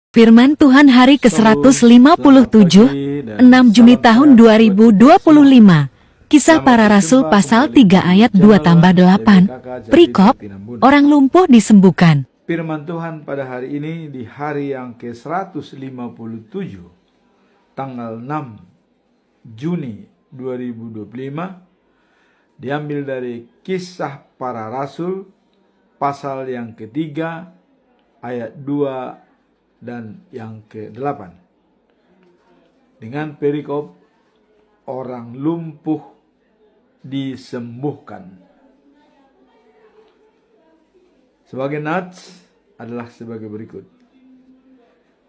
Firman Tuhan hari ke-157, 6 Juni tahun 2025. Kisah para Rasul pasal 3 ayat 2-8. Perikop, orang lumpuh disembuhkan. Firman Tuhan pada hari ini di hari yang ke-157, tanggal 6 Juni 2025, diambil dari Kisah para Rasul pasal yang ketiga ayat 2 dan yang ke-8, dengan perikop orang lumpuh disembuhkan. Sebagai nats adalah sebagai berikut.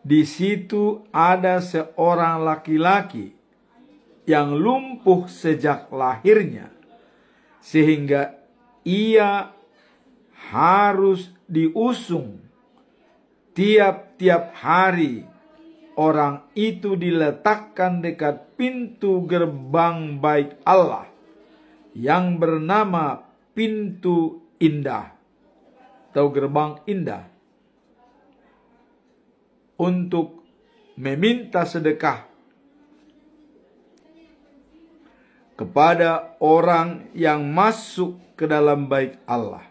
Di situ ada seorang laki-laki yang lumpuh sejak lahirnya, sehingga ia harus diusung tiap-tiap hari. Orang itu diletakkan dekat pintu gerbang bait Allah yang bernama Pintu Indah atau Gerbang Indah, untuk meminta sedekah kepada orang yang masuk ke dalam bait Allah.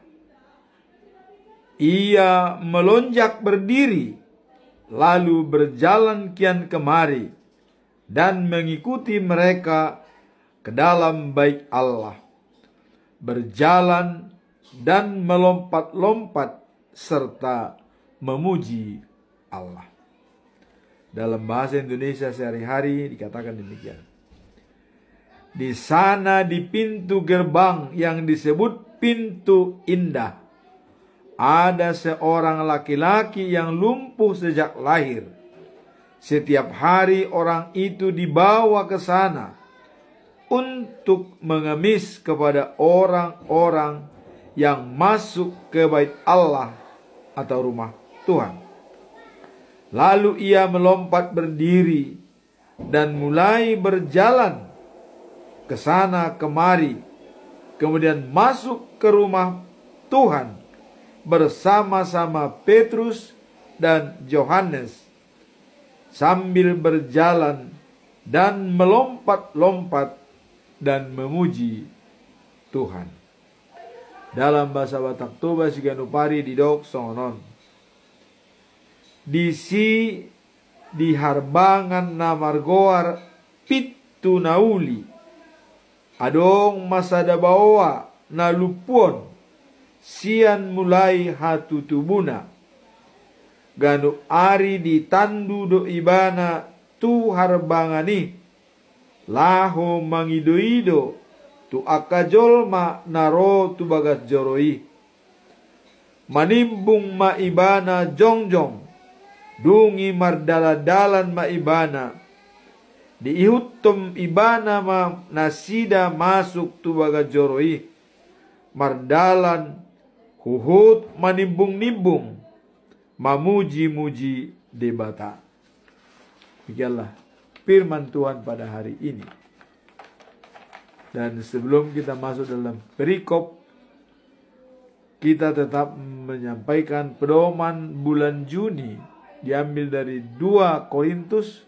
Ia melonjak berdiri, lalu berjalan kian kemari, dan mengikuti mereka ke dalam bait Allah, berjalan dan melompat-lompat serta memuji Allah. Dalam bahasa Indonesia sehari-hari dikatakan demikian. Di sana di pintu gerbang yang disebut Pintu Indah, ada seorang laki-laki yang lumpuh sejak lahir. Setiap hari orang itu dibawa ke sana untuk mengemis kepada orang-orang yang masuk ke bait Allah atau rumah Tuhan. Lalu ia melompat berdiri dan mulai berjalan ke sana kemari, kemudian masuk ke rumah Tuhan bersama-sama Petrus dan Yohanes, sambil berjalan dan melompat-lompat dan memuji Tuhan. Dalam bahasa Batak Toba Siganupari didok sonon. Disi di harbangan namargoar pitu nauli, adong masada bawa na lupuon, sian mulai hatu tubuna. Ganu ari ditandu do ibana tu harbangani, laho mangido-ido tu akajolma naro tu bagas joroi. Manimbung ma ibana jongjong, dungi mardala-dalan ma ibana, diihutum ibana ma nasida masuk tu bagas joroi. Mardalan huhut manimbung-nimbung, mamuji-muji debata. Demikianlah firman Tuhan pada hari ini. Dan sebelum kita masuk dalam perikop, kita tetap menyampaikan pedoman bulan Juni, diambil dari 2 Korintus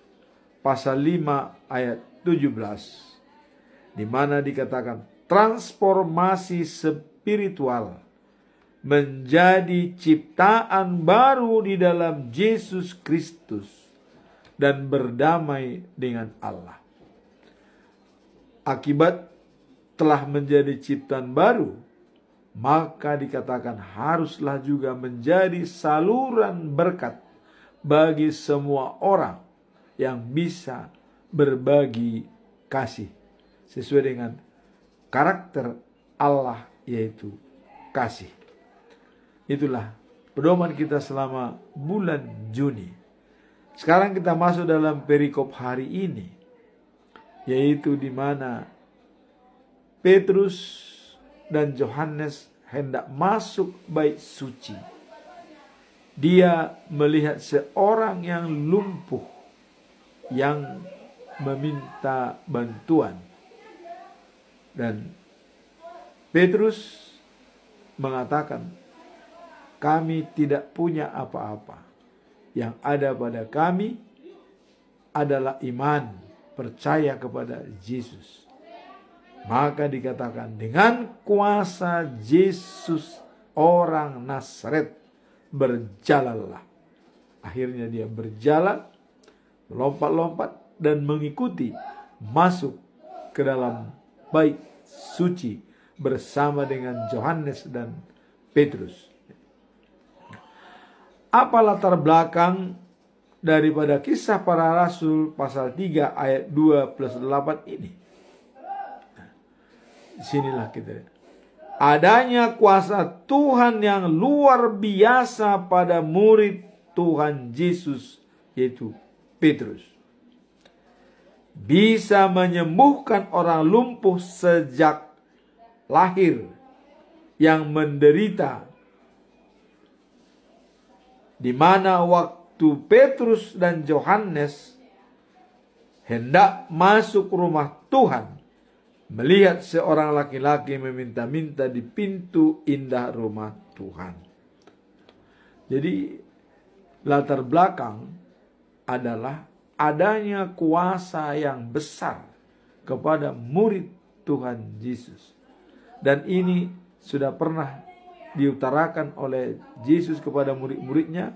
pasal 5 ayat 17, di mana dikatakan transformasi spiritual menjadi ciptaan baru di dalam Yesus Kristus dan berdamai dengan Allah. Akibat telah menjadi ciptaan baru, maka dikatakan haruslah juga menjadi saluran berkat bagi semua orang yang bisa berbagi kasih sesuai dengan karakter Allah, yaitu kasih. Itulah pedoman kita selama bulan Juni. Sekarang kita masuk dalam perikop hari ini, yaitu di mana Petrus dan Yohanes hendak masuk bait suci. Dia melihat seorang yang lumpuh yang meminta bantuan. Dan Petrus mengatakan, kami tidak punya apa-apa. yang ada pada kami adalah iman, percaya kepada Yesus. Maka dikatakan dengan kuasa Yesus orang Nazaret berjalanlah. Akhirnya dia berjalan, melompat-lompat dan mengikuti masuk ke dalam bait suci bersama dengan Yohanes dan Petrus. Apa latar belakang daripada Kisah Para Rasul pasal 3 ayat 2+8 ini? Sinilah kita lihat. Adanya kuasa Tuhan yang luar biasa pada murid Tuhan Yesus, yaitu Petrus. Bisa menyembuhkan orang lumpuh sejak lahir yang menderita. Di mana waktu Petrus dan Yohanes hendak masuk rumah Tuhan, melihat seorang laki-laki meminta-minta di pintu indah rumah Tuhan. Jadi latar belakang adalah adanya kuasa yang besar kepada murid Tuhan Yesus. Dan ini sudah pernah diutarakan oleh Yesus kepada murid-muridnya.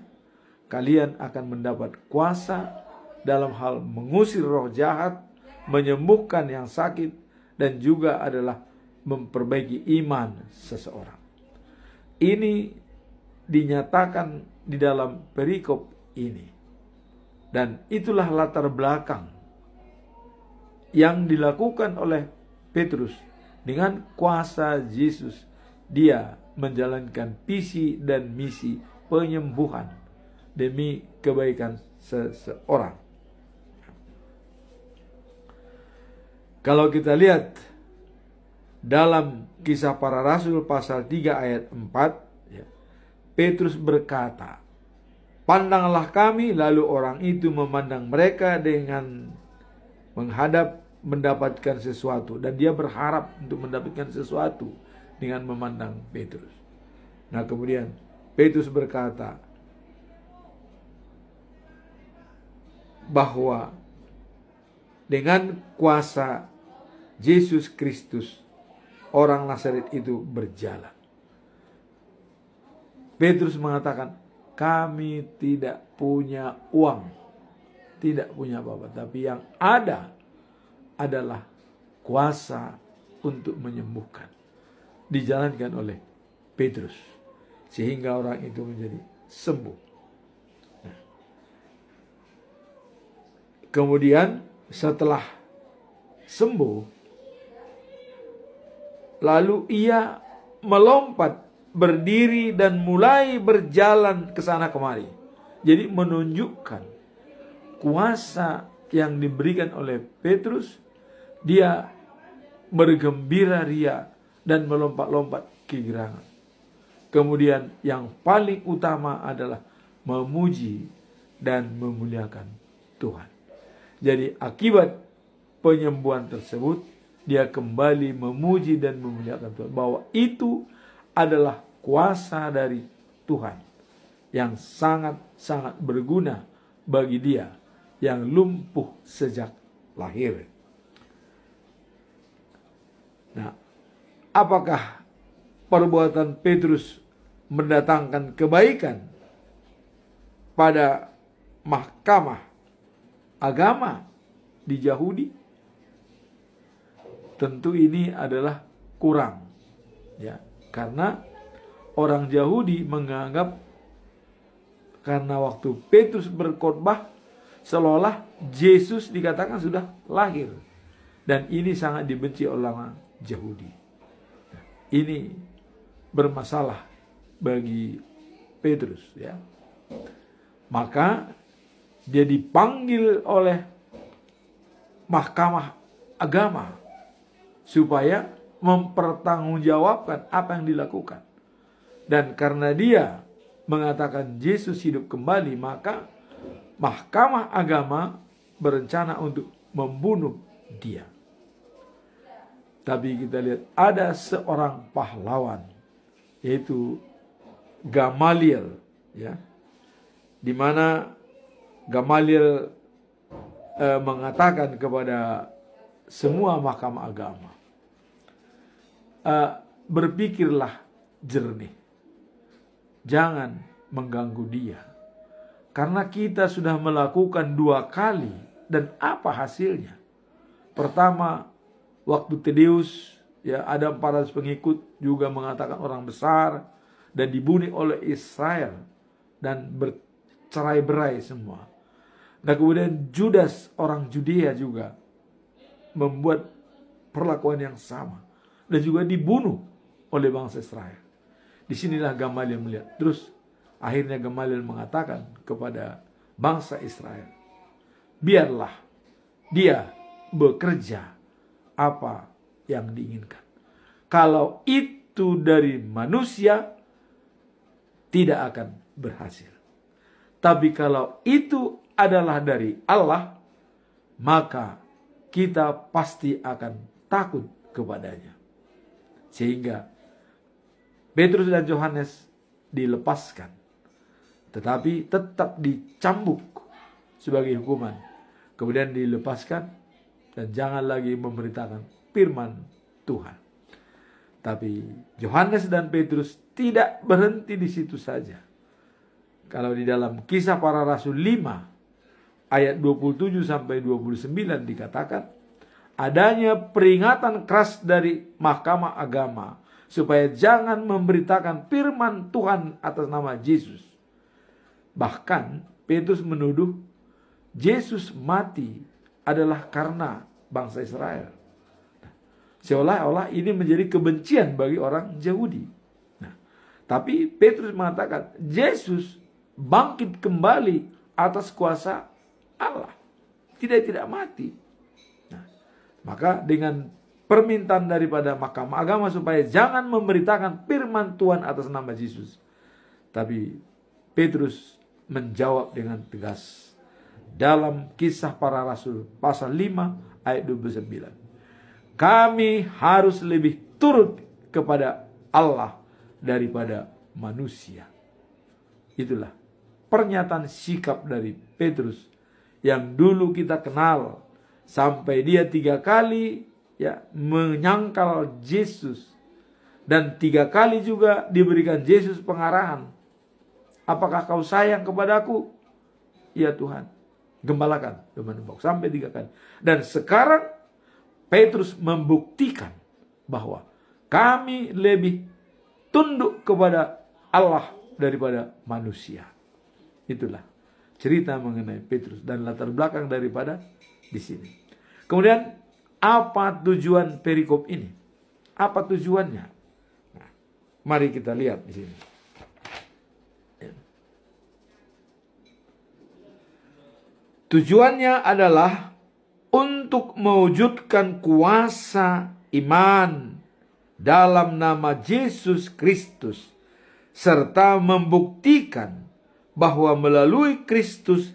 Kalian akan mendapat kuasa dalam hal mengusir roh jahat, menyembuhkan yang sakit, dan juga adalah memperbaiki iman seseorang. Ini dinyatakan di dalam perikop ini. Dan itulah latar belakang yang dilakukan oleh Petrus dengan kuasa Yesus. Dia menjalankan visi dan misi penyembuhan demi kebaikan seseorang. Kalau kita lihat dalam Kisah Para Rasul pasal 3 ayat 4, ya, Petrus berkata, "Pandanglah kami." Lalu orang itu memandang mereka dengan menghadap mendapatkan sesuatu. Dan dia berharap untuk mendapatkan sesuatu dengan memandang Petrus. Nah kemudian Petrus berkata bahwa dengan kuasa Yesus Kristus orang Nazaret itu berjalan. Petrus mengatakan, kami tidak punya uang, tidak punya apa-apa, tapi yang ada adalah kuasa untuk menyembuhkan. Dijalankan oleh Petrus sehingga orang itu menjadi sembuh. Nah, kemudian setelah sembuh, lalu ia melompat, berdiri dan mulai berjalan ke sana kemari. Jadi menunjukkan kuasa yang diberikan oleh Petrus. Dia bergembira ria dan melompat-lompat kegirangan. Kemudian yang paling utama adalah memuji dan memuliakan Tuhan. Jadi akibat penyembuhan tersebut, dia kembali memuji dan memuliakan Tuhan. Bahwa itu adalah kuasa dari Tuhan yang sangat-sangat berguna bagi dia yang lumpuh sejak lahir. Nah, apakah perbuatan Petrus mendatangkan kebaikan pada mahkamah agama di Yahudi? Tentu ini adalah kurang, ya, karena orang Yahudi menganggap karena waktu Petrus berkhotbah seolah Yesus dikatakan sudah lahir, dan ini sangat dibenci oleh orang Yahudi. Ini bermasalah bagi Petrus, ya. Maka dia dipanggil oleh mahkamah agama supaya mempertanggungjawabkan apa yang dilakukan. Dan karena dia mengatakan Yesus hidup kembali, maka mahkamah agama berencana untuk membunuh dia. Tapi kita lihat ada seorang pahlawan, yaitu Gamaliel, ya. di mana Gamaliel mengatakan kepada semua mahkamah agama, berpikirlah jernih, jangan mengganggu dia, karena kita sudah melakukan 2 kali dan apa hasilnya? Pertama, waktu Tadeus, ya, ada 400 pengikut juga mengatakan orang besar dan dibunuh oleh Israel dan bercerai-berai semua. Nah, kemudian Judas orang Judea juga membuat perlakuan yang sama dan juga dibunuh oleh bangsa Israel. Disinilah Gamaliel melihat. Terus akhirnya Gamaliel mengatakan kepada bangsa Israel, biarlah dia bekerja apa yang diinginkan. Kalau itu dari manusia, tidak akan berhasil. Tapi kalau itu adalah dari Allah, maka kita pasti akan takut kepadanya. Sehingga Petrus dan Yohanes dilepaskan, tetapi tetap dicambuk sebagai hukuman. Kemudian dilepaskan dan jangan lagi memberitakan firman Tuhan. Tapi Yohanes dan Petrus tidak berhenti di situ saja. Kalau di dalam Kisah Para Rasul 5 ayat 27 sampai 29 dikatakan, adanya peringatan keras dari mahkamah agama supaya jangan memberitakan firman Tuhan atas nama Yesus. Bahkan Petrus menuduh Yesus mati adalah karena bangsa Israel. Seolah-olah ini menjadi kebencian bagi orang Yahudi. Nah, tapi Petrus mengatakan Yesus bangkit kembali atas kuasa Allah. Tidak mati. Nah, maka dengan permintaan daripada mahkamah agama supaya jangan memberitakan firman Tuhan atas nama Yesus. Tapi Petrus menjawab dengan tegas dalam Kisah Para Rasul pasal 5 ayat 29. Kami harus lebih turut kepada Allah daripada manusia. Itulah pernyataan sikap dari Petrus yang dulu kita kenal, sampai dia 3 kali ya menyangkal Yesus, dan 3 kali juga diberikan Yesus pengarahan. Apakah kau sayang kepadaku? Ya Tuhan, gembalakan domba-domba, sampai 3 kali. Dan sekarang Petrus membuktikan bahwa kami lebih tunduk kepada Allah daripada manusia. Itulah cerita mengenai Petrus dan latar belakang daripada di sini. Kemudian apa tujuan perikop ini? Apa tujuannya? Nah, mari kita lihat di sini. Tujuannya adalah untuk mewujudkan kuasa iman dalam nama Yesus Kristus, serta membuktikan bahwa melalui Kristus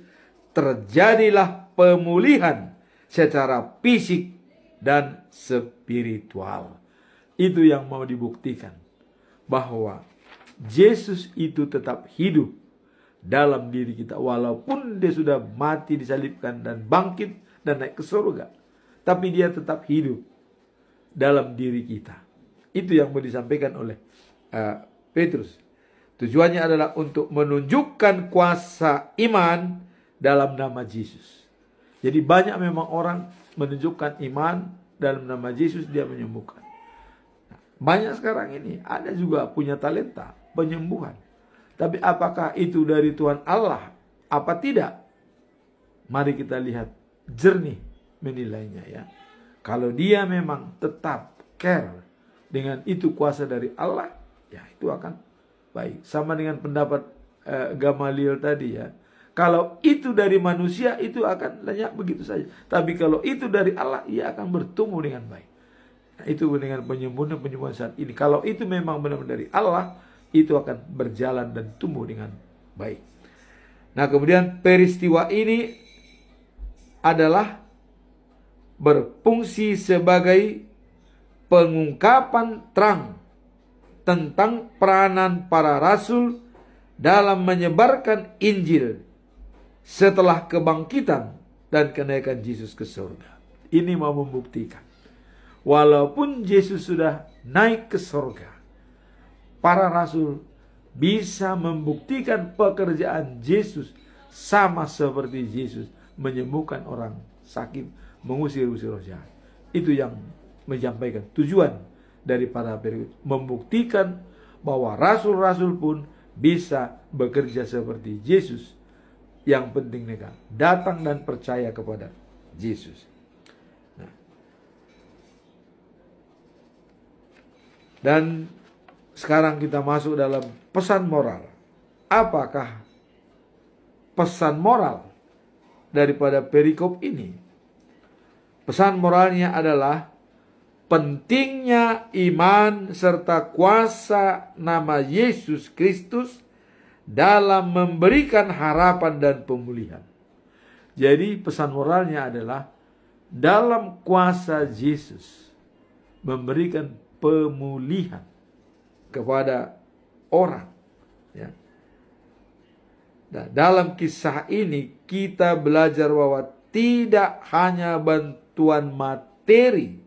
terjadilah pemulihan secara fisik dan spiritual. Itu yang mau dibuktikan, bahwa Yesus itu tetap hidup dalam diri kita, walaupun dia sudah mati, disalibkan dan bangkit dan naik ke surga, tapi dia tetap hidup dalam diri kita. Itu yang mau disampaikan oleh Petrus. Tujuannya adalah untuk menunjukkan kuasa iman dalam nama Yesus. Jadi banyak memang orang menunjukkan iman dalam nama Yesus, dia menyembuhkan. Banyak sekarang ini ada juga punya talenta penyembuhan. Tapi apakah itu dari Tuhan Allah? Apa tidak? Mari kita lihat jernih menilainya ya. Kalau dia memang tetap care dengan itu kuasa dari Allah, ya itu akan baik. Sama dengan pendapat Gamaliel tadi ya. Kalau itu dari manusia, itu akan lenyap begitu saja. Tapi kalau itu dari Allah, ia akan bertumbuh dengan baik. Nah, itu dengan penyembuhan saat ini. Kalau itu memang benar-benar dari Allah, itu akan berjalan dan tumbuh dengan baik. Nah, kemudian peristiwa ini adalah berfungsi sebagai pengungkapan terang tentang peranan para rasul dalam menyebarkan Injil setelah kebangkitan dan kenaikan Yesus ke surga. Ini mau membuktikan, walaupun Yesus sudah naik ke surga, para rasul bisa membuktikan pekerjaan Yesus sama seperti Yesus menyembuhkan orang sakit, mengusir-usir roh jahat. Itu yang menyampaikan tujuan dari para perikop, membuktikan bahwa rasul-rasul pun bisa bekerja seperti Yesus. Yang penting mereka datang dan percaya kepada Yesus. Nah. Dan sekarang kita masuk dalam pesan moral. Apakah pesan moral daripada perikop ini? Pesan moralnya adalah pentingnya iman serta kuasa nama Yesus Kristus dalam memberikan harapan dan pemulihan. Jadi pesan moralnya adalah dalam kuasa Yesus memberikan pemulihan kepada orang. Ya. Nah, dalam kisah ini kita belajar bahwa tidak hanya bantuan materi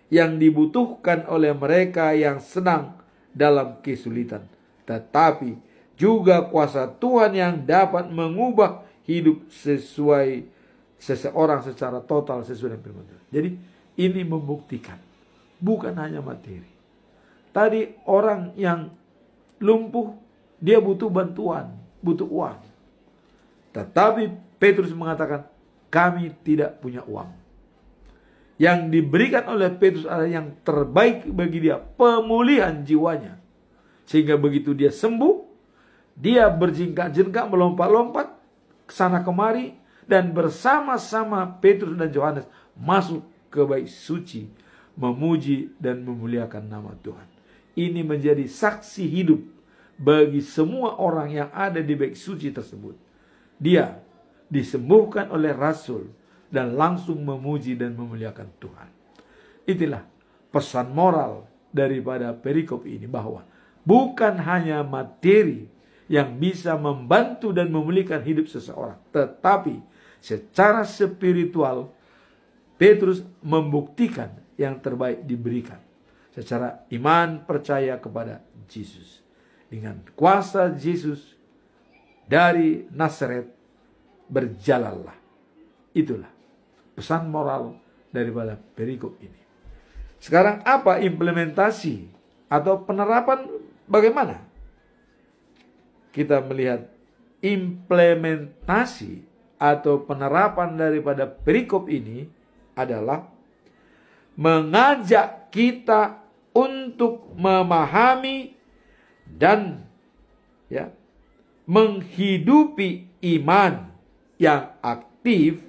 yang dibutuhkan oleh mereka yang sedang dalam kesulitan, tetapi juga kuasa Tuhan yang dapat mengubah hidup seseorang secara total sesuai dengan firman Tuhan. Jadi ini membuktikan bukan hanya materi. Tadi orang yang lumpuh, dia butuh bantuan, butuh uang. Tetapi Petrus mengatakan, kami tidak punya uang. Yang diberikan oleh Petrus adalah yang terbaik bagi dia, pemulihan jiwanya. Sehingga begitu dia sembuh, dia berjingkak-jingkak, melompat-lompat ke sana kemari, dan bersama-sama Petrus dan Yohanes masuk ke bait suci, memuji dan memuliakan nama Tuhan. Ini menjadi saksi hidup bagi semua orang yang ada di bait suci tersebut. Dia disembuhkan oleh rasul dan langsung memuji dan memuliakan Tuhan. Itulah pesan moral daripada perikop ini, bahwa bukan hanya materi yang bisa membantu dan memulihkan hidup seseorang, tetapi secara spiritual Petrus membuktikan yang terbaik diberikan secara iman percaya kepada Yesus. Dengan kuasa Yesus dari Nazaret berjalanlah. Itulah pesan moral daripada perikop ini. Sekarang apa implementasi atau penerapan bagaimana? Kita melihat implementasi atau penerapan daripada perikop ini adalah mengajak kita untuk memahami dan menghidupi iman yang aktif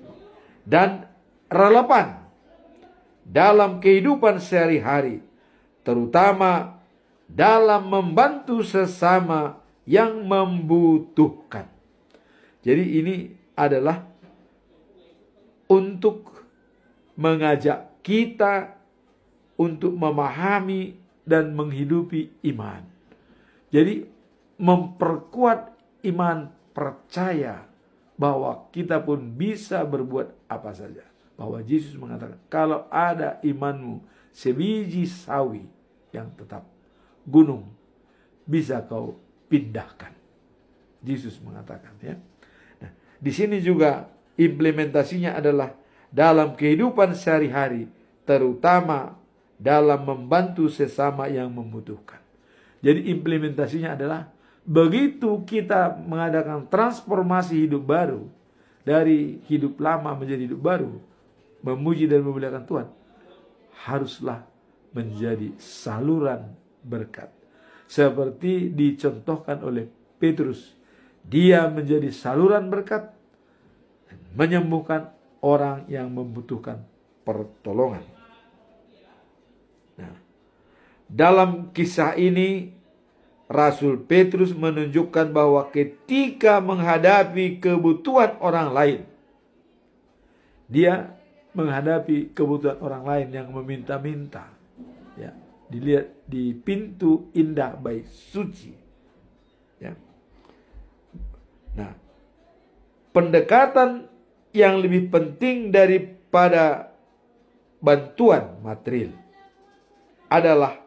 dan relevan dalam kehidupan sehari-hari, terutama dalam membantu sesama yang membutuhkan. Jadi ini adalah untuk mengajak kita untuk memahami dan menghidupi iman. Jadi memperkuat iman percaya bahwa kita pun bisa berbuat apa saja. Bahwa Yesus mengatakan, kalau ada imanmu sebiji sawi yang tetap, gunung bisa kau pindahkan. Yesus mengatakan, ya. Nah, di sini juga implementasinya adalah dalam kehidupan sehari-hari, terutama dalam membantu sesama yang membutuhkan. Jadi implementasinya adalah begitu kita mengadakan transformasi hidup baru, dari hidup lama menjadi hidup baru, memuji dan memuliakan Tuhan, haruslah menjadi saluran berkat. Seperti dicontohkan oleh Petrus, dia menjadi saluran berkat, menyembuhkan orang yang membutuhkan pertolongan. Nah, dalam kisah ini Rasul Petrus menunjukkan bahwa ketika menghadapi kebutuhan orang lain, dia menghadapi kebutuhan orang lain yang meminta-minta, ya, dilihat di pintu indah bait suci, ya. Nah, pendekatan yang lebih penting daripada bantuan material adalah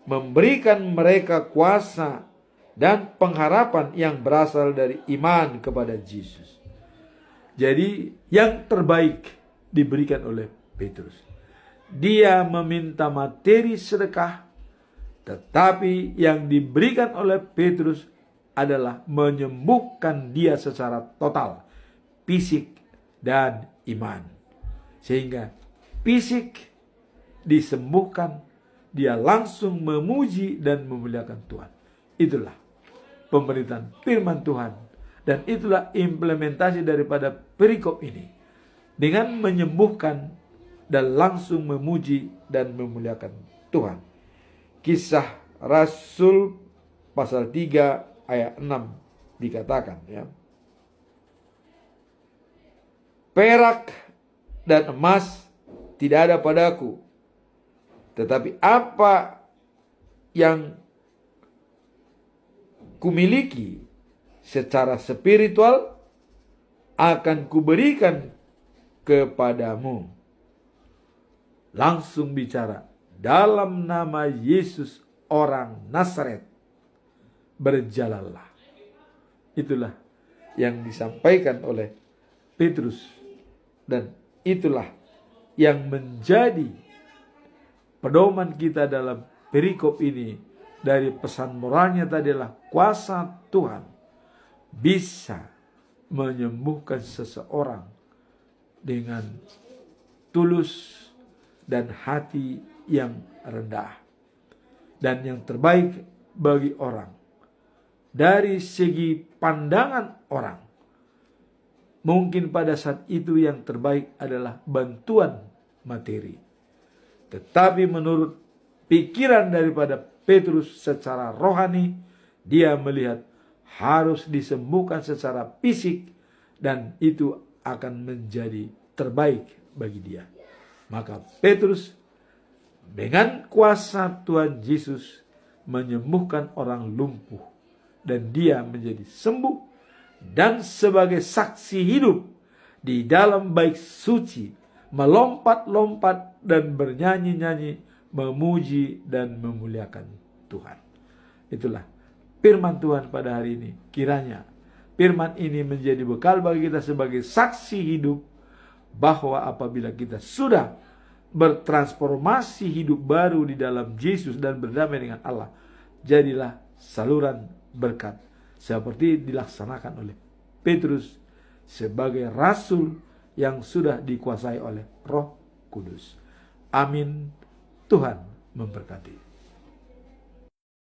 memberikan mereka kuasa dan pengharapan yang berasal dari iman kepada Yesus. Jadi yang terbaik diberikan oleh Petrus. Dia meminta materi sedekah, tetapi yang diberikan oleh Petrus adalah menyembuhkan dia secara total, fisik dan iman. Sehingga fisik disembuhkan, dia langsung memuji dan memuliakan Tuhan. Itulah pemberitaan firman Tuhan, dan itulah implementasi daripada perikop ini, dengan menyembuhkan dan langsung memuji dan memuliakan Tuhan. Kisah Rasul pasal 3 ayat 6 dikatakan, ya, perak dan emas tidak ada padaku, tetapi apa yang kumiliki secara spiritual akan kuberikan kepadamu. Langsung bicara, dalam nama Yesus orang Nazaret, berjalanlah. Itulah yang disampaikan oleh Petrus, dan itulah yang menjadi pedoman kita dalam perikop ini. Dari pesan moralnya tadi adalah kuasa Tuhan bisa menyembuhkan seseorang dengan tulus dan hati yang rendah. Dan yang terbaik bagi orang, dari segi pandangan orang, mungkin pada saat itu yang terbaik adalah bantuan materi. Tetapi menurut pikiran daripada Petrus secara rohani, dia melihat harus disembuhkan secara fisik, dan itu akan menjadi terbaik bagi dia. Maka Petrus dengan kuasa Tuhan Yesus menyembuhkan orang lumpuh, dan dia menjadi sembuh, dan sebagai saksi hidup di dalam bait suci, melompat-lompat dan bernyanyi-nyanyi, memuji dan memuliakan Tuhan. Itulah firman Tuhan pada hari ini. Kiranya firman ini menjadi bekal bagi kita sebagai saksi hidup, bahwa apabila kita sudah bertransformasi hidup baru di dalam Yesus dan berdamai dengan Allah, jadilah saluran berkat seperti dilaksanakan oleh Petrus sebagai rasul yang sudah dikuasai oleh Roh Kudus. Amin. Tuhan memberkati.